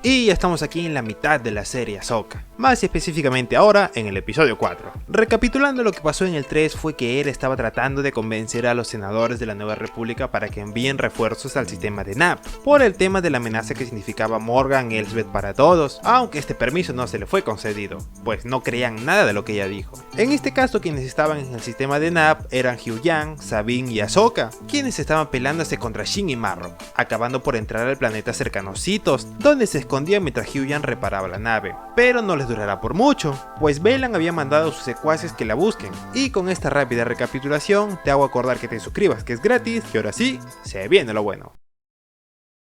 Y ya estamos aquí en la mitad de la serie Ahsoka, más específicamente ahora en el episodio 4. Recapitulando, lo que pasó en el 3 fue que él estaba tratando de convencer a los senadores de la Nueva República para que envíen refuerzos al sistema de NAP, por el tema de la amenaza que significaba Morgan Elsbeth para todos, aunque este permiso no se le fue concedido, pues no creían nada de lo que ella dijo. En este caso, quienes estaban en el sistema de NAP eran Huyang, Sabine y Ahsoka, quienes estaban peleándose contra Shin y Marrok, acabando por entrar al planeta cercano Citos, donde se escondía mientras Huyang reparaba la nave, pero no les durará por mucho, pues Baylan había mandado a sus secuaces que la busquen. Y con esta rápida recapitulación te hago acordar que te suscribas, que es gratis, y ahora sí, se viene lo bueno.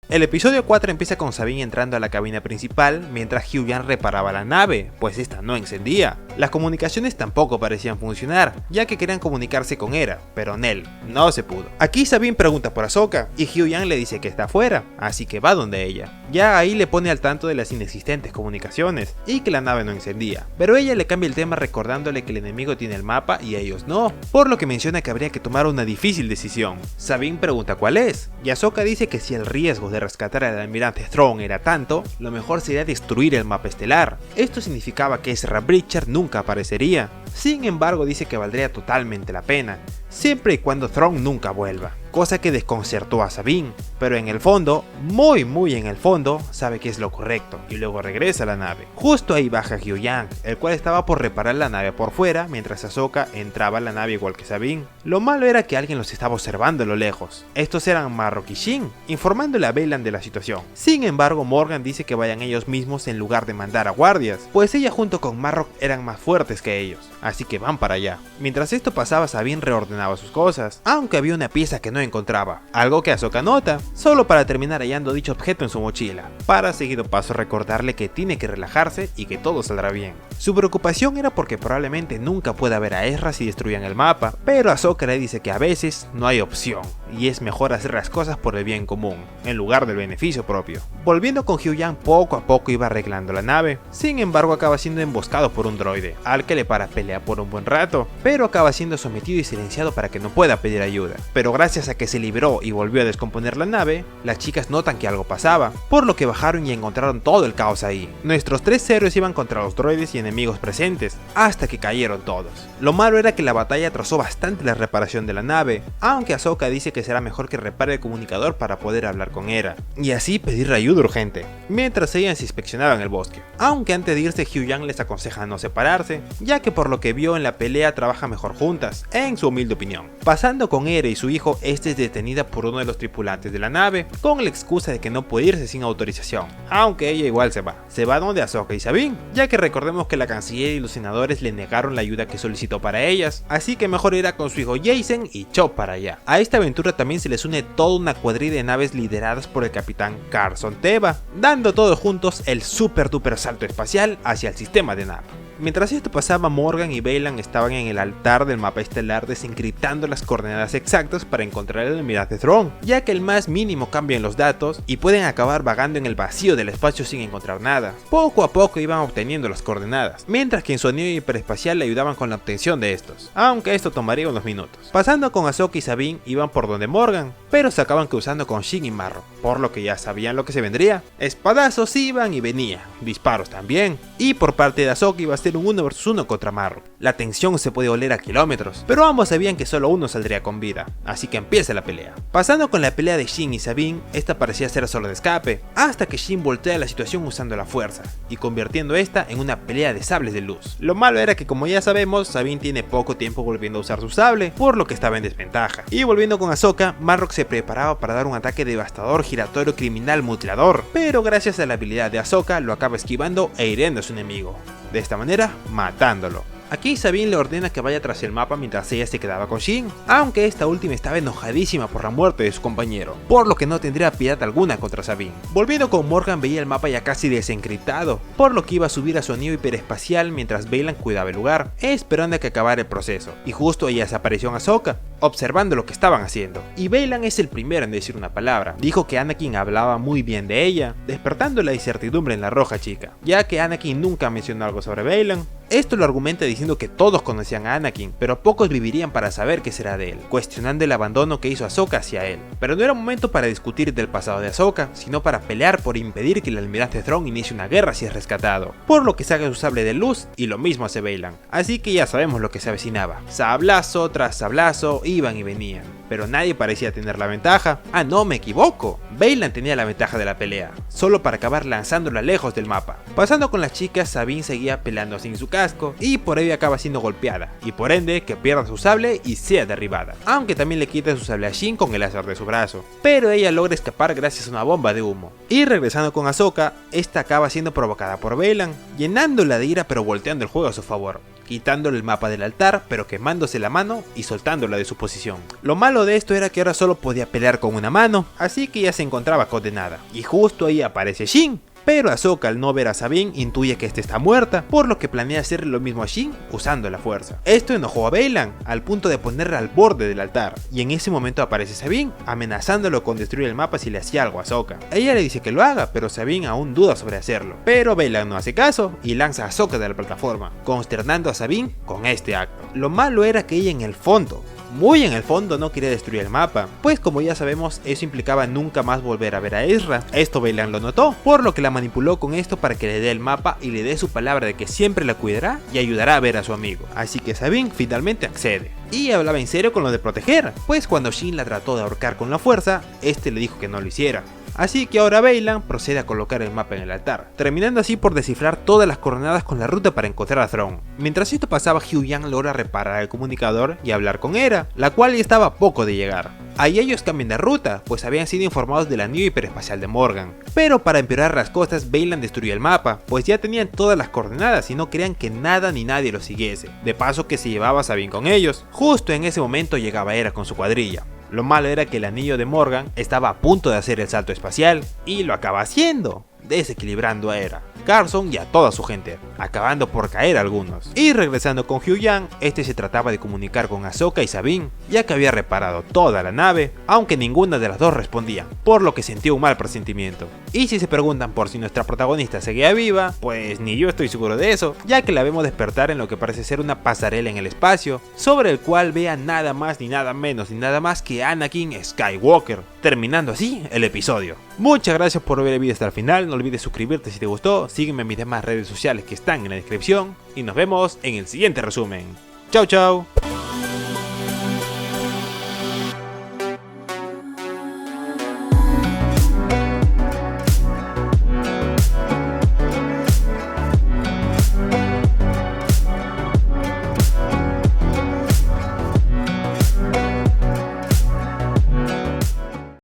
El episodio 4 empieza con Sabine entrando a la cabina principal mientras Huyang reparaba la nave, pues esta no encendía. Las comunicaciones tampoco parecían funcionar, ya que querían comunicarse con Hera, pero Nel no se pudo. Aquí Sabine pregunta por Ahsoka y Huyang le dice que está afuera, así que va donde ella. Ya ahí le pone al tanto de las inexistentes comunicaciones y que la nave no encendía, pero ella le cambia el tema recordándole que el enemigo tiene el mapa y ellos no, por lo que menciona que habría que tomar una difícil decisión. Sabine pregunta cuál es, y Ahsoka dice que si el riesgo de rescatar al almirante Thrawn era tanto, lo mejor sería destruir el mapa estelar. Esto significaba que Ezra Bridger nunca aparecería. Sin embargo, dice que valdría totalmente la pena, siempre y cuando Thrawn nunca vuelva, cosa que desconcertó a Sabine, pero en el fondo, muy en el fondo, sabe que es lo correcto y luego regresa a la nave. Justo ahí baja Huyang, el cual estaba por reparar la nave por fuera mientras Ahsoka entraba a la nave igual que Sabine. Lo malo era que alguien los estaba observando a lo lejos. Estos eran Marrok y Shin, informándole a Baylan de la situación. Sin embargo, Morgan dice que vayan ellos mismos en lugar de mandar a guardias, pues ella junto con Marrok eran más fuertes que ellos, así que van para allá. Mientras esto pasaba, Sabine reordenaba sus cosas, aunque había una pieza que no encontraba, algo que Ahsoka nota, solo para terminar hallando dicho objeto en su mochila, para seguido paso recordarle que tiene que relajarse y que todo saldrá bien. Su preocupación era porque probablemente nunca pueda ver a Ezra si destruyan el mapa, pero Ahsoka le dice que a veces no hay opción, y es mejor hacer las cosas por el bien común, en lugar del beneficio propio. Volviendo con Huyang, poco a poco iba arreglando la nave, sin embargo acaba siendo emboscado por un droide, al que le para pelea por un buen rato, pero acaba siendo sometido y silenciado para que no pueda pedir ayuda. Pero gracias a que se libró y volvió a descomponer la nave, las chicas notan que algo pasaba, por lo que bajaron y encontraron todo el caos ahí. Nuestros tres héroes iban contra los droides y enemigos presentes, hasta que cayeron todos. Lo malo era que la batalla atrasó bastante la reparación de la nave, aunque Ahsoka dice que será mejor que repare el comunicador para poder hablar con Hera, y así pedir ayuda urgente, mientras ellas inspeccionaban el bosque. Aunque antes de irse, Huyang les aconseja no separarse, ya que por lo que vio en la pelea trabajan mejor juntas, en su humilde opinión. Pasando con Hera y su hijo, este es detenida por uno de los tripulantes de la nave, con la excusa de que no puede irse sin autorización, aunque ella igual se va. Se va donde Ahsoka y Sabine, ya que recordemos que la canciller y los senadores le negaron la ayuda que solicitó para ellas, así que mejor irá con su hijo Jacen y Chop para allá. A esta aventura también se les une toda una cuadrilla de naves lideradas por el capitán Carson Teva, dando todos juntos el super duper salto espacial hacia el sistema de NAP. Mientras esto pasaba, Morgan y Baylan estaban en el altar del mapa estelar desencriptando las coordenadas exactas para encontrar el almirante Thrawn, ya que el más mínimo cambio en los datos y pueden acabar vagando en el vacío del espacio sin encontrar nada. Poco a poco iban obteniendo las coordenadas, mientras que en su anillo hiperespacial le ayudaban con la obtención de estos, aunque esto tomaría unos minutos. Pasando con Ahsoka y Sabine, iban por donde Morgan, pero se acaban cruzando con Shin y Marrok, por lo que ya sabían lo que se vendría. Espadazos iban y venían, disparos también, y por parte de Ahsoka iba a ser un 1 vs 1 contra Marrok. La tensión se puede oler a kilómetros, pero ambos sabían que solo uno saldría con vida, así que empieza la pelea. Pasando con la pelea de Shin y Sabine, esta parecía ser solo de escape, hasta que Shin voltea la situación usando la fuerza, y convirtiendo esta en una pelea de sables de luz. Lo malo era que, como ya sabemos, Sabine tiene poco tiempo volviendo a usar su sable, por lo que estaba en desventaja. Y volviendo con Ahsoka, Marrok se preparaba para dar un ataque devastador, giratorio, criminal, mutilador, pero gracias a la habilidad de Ahsoka lo acaba esquivando e hiriendo a su enemigo, de esta manera matándolo. Aquí Sabine le ordena que vaya tras el mapa mientras ella se quedaba con Shin, aunque esta última estaba enojadísima por la muerte de su compañero, por lo que no tendría piedad alguna contra Sabine. Volviendo con Morgan, veía el mapa ya casi desencriptado, por lo que iba a subir a su anillo hiperespacial mientras Baylan cuidaba el lugar, esperando a que acabara el proceso, y justo ahí desapareció Ahsoka. observando lo que estaban haciendo. Y Baylan es el primero en decir una palabra. Dijo que Anakin hablaba muy bien de ella, despertando la incertidumbre en la roja chica, ya que Anakin nunca mencionó algo sobre Baylan. Esto lo argumenta diciendo que todos conocían a Anakin, pero pocos vivirían para saber qué será de él, cuestionando el abandono que hizo Ahsoka hacia él. Pero no era momento para discutir del pasado de Ahsoka, sino para pelear por impedir que el almirante Thrawn inicie una guerra si es rescatado, por lo que saca su sable de luz y lo mismo hace Baylan. Así que ya sabemos lo que se avecinaba. Sablazo tras sablazo iban y venían, pero nadie parecía tener la ventaja. Ah, no, me equivoco. Baylan tenía la ventaja de la pelea, solo para acabar lanzándola lejos del mapa. Pasando con las chicas, Sabine seguía peleando sin su casco y por ello acaba siendo golpeada, y por ende que pierda su sable y sea derribada, aunque también le quita su sable a Shin con el láser de su brazo, pero ella logra escapar gracias a una bomba de humo. Y regresando con Ahsoka, esta acaba siendo provocada por Baylan, llenándola de ira pero volteando el juego a su favor, quitándole el mapa del altar pero quemándose la mano y soltándola de su posición. Lo malo de esto era que ahora solo podía pelear con una mano, así que ya se encontraba condenada, y justo ahí aparece Shin. Pero Ahsoka, al no ver a Sabine, intuye que esta está muerta, por lo que planea hacer lo mismo a Shin usando la fuerza. Esto enojó a Baylan, al punto de ponerla al borde del altar, y en ese momento aparece Sabine, amenazándolo con destruir el mapa si le hacía algo a Ahsoka. Ella le dice que lo haga, pero Sabine aún duda sobre hacerlo. Pero Baylan no hace caso y lanza a Ahsoka de la plataforma, consternando a Sabine con este acto. Lo malo era que ella en el fondo, muy en el fondo, no quería destruir el mapa, pues como ya sabemos eso implicaba nunca más volver a ver a Ezra. Esto Baylan lo notó, por lo que la manipuló con esto para que le dé el mapa y le dé su palabra de que siempre la cuidará y ayudará a ver a su amigo. Así que Sabine finalmente accede. Y hablaba en serio con lo de proteger, pues cuando Shin la trató de ahorcar con la fuerza, este le dijo que no lo hiciera. Así que ahora Baylan procede a colocar el mapa en el altar, terminando así por descifrar todas las coordenadas con la ruta para encontrar a Thrawn. Mientras esto pasaba, Huyang logra reparar el comunicador y hablar con Hera, la cual ya estaba a poco de llegar. Ahí ellos cambian de ruta, pues habían sido informados del anillo hiperespacial de Morgan. Pero para empeorar las cosas, Baylan destruyó el mapa, pues ya tenían todas las coordenadas y no querían que nada ni nadie lo siguiese. De paso que se llevaba a Sabine con ellos. Justo en ese momento llegaba Hera con su cuadrilla. Lo malo era que el anillo de Morgan estaba a punto de hacer el salto espacial, y lo acaba haciendo, desequilibrando a Hera, Carson y a toda su gente, acabando por caer algunos. Y regresando con Huyang, este se trataba de comunicar con Ahsoka y Sabine, ya que había reparado toda la nave, aunque ninguna de las dos respondía, por lo que sintió un mal presentimiento. Y si se preguntan por si nuestra protagonista seguía viva, pues ni yo estoy seguro de eso, ya que la vemos despertar en lo que parece ser una pasarela en el espacio, sobre el cual vea nada más ni nada menos ni nada más que Anakin Skywalker, terminando así el episodio. Muchas gracias por ver el video hasta el final, no olvides suscribirte si te gustó, sígueme en mis demás redes sociales que están en la descripción, y nos vemos en el siguiente resumen. Chau chau.